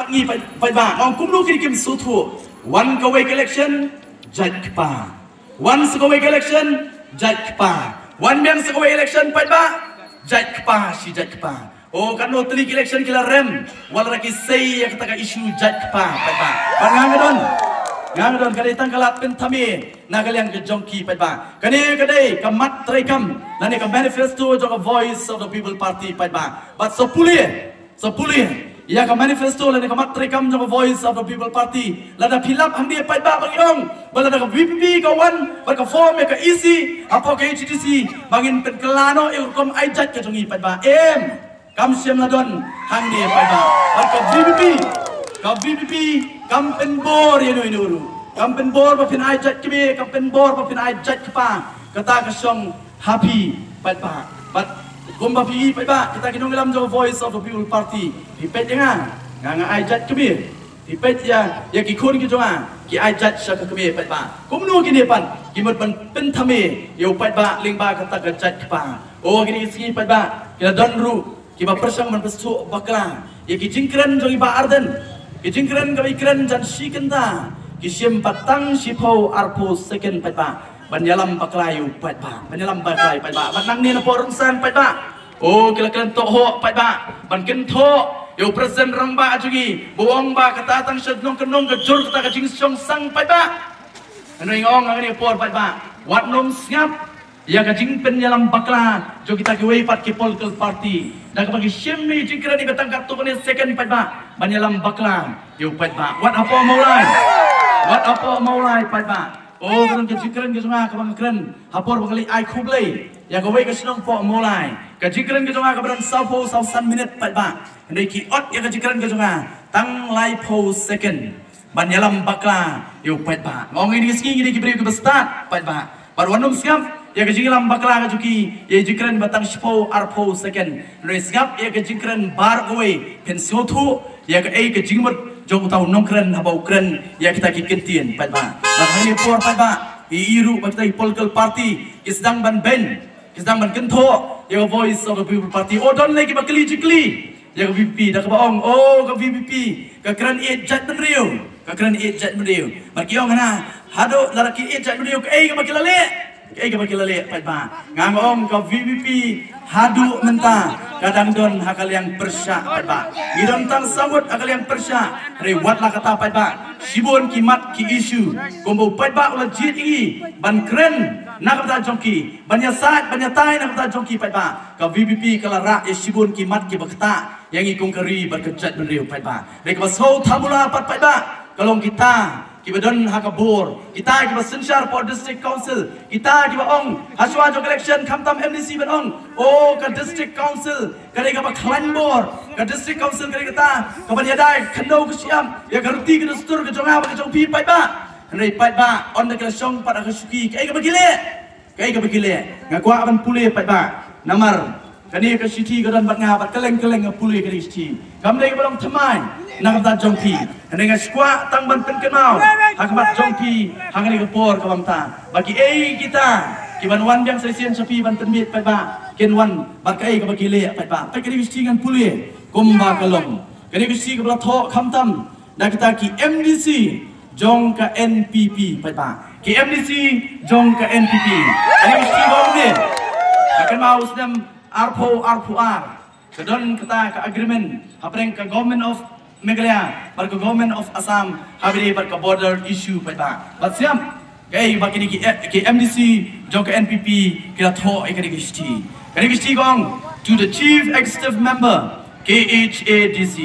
mat ngi pai ba ngong kum lu ki kim su thu one ka wake election jat pa one sa ka wake election jat pa one bang sa ka wake election pai ba jat pa si jat pa oh kan no tlik election kila rem wala raki sei ya kata ka issue jat pa pai ba ngang don kadai tangkalat pen thami nagalyang ke jongki pai ba kadai kamat traikam lani ka manifesto jong a voice of the people party pai ba but so puli ya ka manifesto lani ka mat traikam jong a voice of the people party lada philap handi pai ba bang yong bala ka VPP ka wan ba ka form ka EC apo ka HTC bangin pen kelano eurkom aijat ka jongi pai ba em kam siam ladon handi pai ba ka VPP kampen bor ya nuru kampen bor bapin ajat kebe kampen bor bapin ajat kepa kata kesong happy pat gomba pi pat kita kinong dalam jo voice of the people party dipet jangan nganga ajat kebe dipet ya ki khon ki jonga ki ajat sya kebe pat kumnu ki depan ki mot pen thame yo pat lingba kata ajat kepa oh kini sigi pat kita donru ki ba persang man pesu bakla ya ki jingkran jo ba arden kijingkran kabikran jan sikenta kisim patang sipau arpo second patba banyalam paklayu patba banyalam baklay patba banang ni na porunsan patba oh kilakan toho patba banken tho yo present rangba ajugi buong ba katatang sednong kenong kejur kata kajing song sang patba ano ingong ngani por patba wat nom ngap ya kajing penyalam bakla jo kita kiwei pat ki political party dak bagi shimmi jingkran ni batang kartu ni second patba banyalam bakla yo patba wat apa maulai patba oh kan jingkran ke sunga ka bangkran hapor bakali ai khublei ya kawei ka sinong po maulai ka jingkran ke sunga ka baran saupo sausan minute patba ndai ki ot ya ka jingkran ke sunga tang lai po second banyalam bakla yo patba ngong ini ski ni ki beri ke start patba parwanum siap ya kejinglam bakla ka juki ya jingkran batang sipo arpo second resgap ya kejingkran bar goe pensothu ya ka ei kejingmut jong tau nongkran habau kran ya kita kikentien patba hari por patba iru bakta political party kisdang ban kentho ya voice of the people party oh don lagi bakli jikli ya VP dak baong oh ka VP ka kran e jat meriu bakiong na hado laraki e jat meriu ka ei ka bakilale patba ngangong ka VPP hadu menta kadang don hakal yang persya patba ngidon tang sambut hakal yang persya rewat la kata patba sibon kimat ki isu kombo patba ulah jit ingi ban kren nak kata jongki banyatai nak kata jongki patba ka VPP kala ra e sibon kimat ki bakta yang ikung kari berkejat beriu patba rek basau tabula patba kalau kita kibadon hakabur kita kiba sensyar for district council kita kiba ong haswa jok election kamtam MDC banong oh ka district council kare ka klanbor ka district council kare kata ka banyadai khandau kesiam ya garuti ke dustur ke jonga ke jong pi pai ba rei pai ba on the song pada kasuki kai ka bagile ngakwa aban pule pai ba namar kani ka city ka dan bat ngabat keleng pule ka city kamdai ka balong thamai nak kata jongpi dengan squat tang ban pen kenal hakmat jongpi hangani kepor kawamta bagi kita kiban wan yang sesian sapi ban penbit patba ken wan bakai ka bagi le patba tak kini mesti ngan pulih kumba kalong kini mesti ka tho khamtam dak kita ki MDC jong ka NPP patba ki MDC jong ka NPP kini mesti bawang ni akan mau sedam arpo kedon kita ka agreement hapreng ka government of Meghalaya, barka government of Assam, habire barka border issue patba. But siam, kay bakini ki MDC, jong ka NPP, kila tho ekani kishti. Kani kishti gong to the chief executive member KHADC,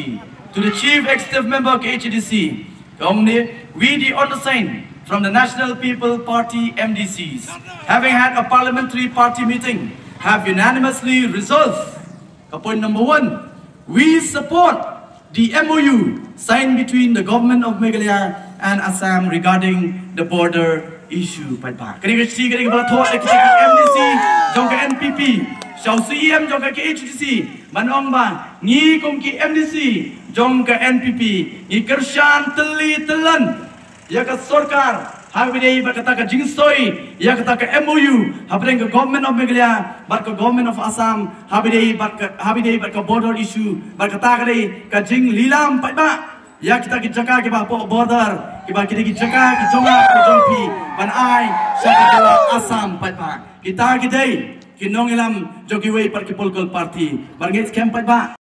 to the chief executive member KHADC. Gong ne we the undersigned from the National People Party MDCs, having had a parliamentary party meeting, have unanimously resolved. Point number 1, we support the MOU signed between the government of Meghalaya and Assam regarding the border issue. Kani kishti kani ka tho MDC jong ka NPP, shau CM jong ka KHDC, manong ba ni kong ki MDC jong ka NPP, ni kershan telan ya ka sarkar habidei berkata ka jingsoi ya kata ka MOU habidei ka government of Meghalaya barka government of Assam habidei barka border issue berkata ka jing lilam patba Ya kita jaga kita po border kita jaga kita jonga jongpi ban ai syakala Asam patpa kita kinong ilam jogiwei parkipolkol party barngit kem patpa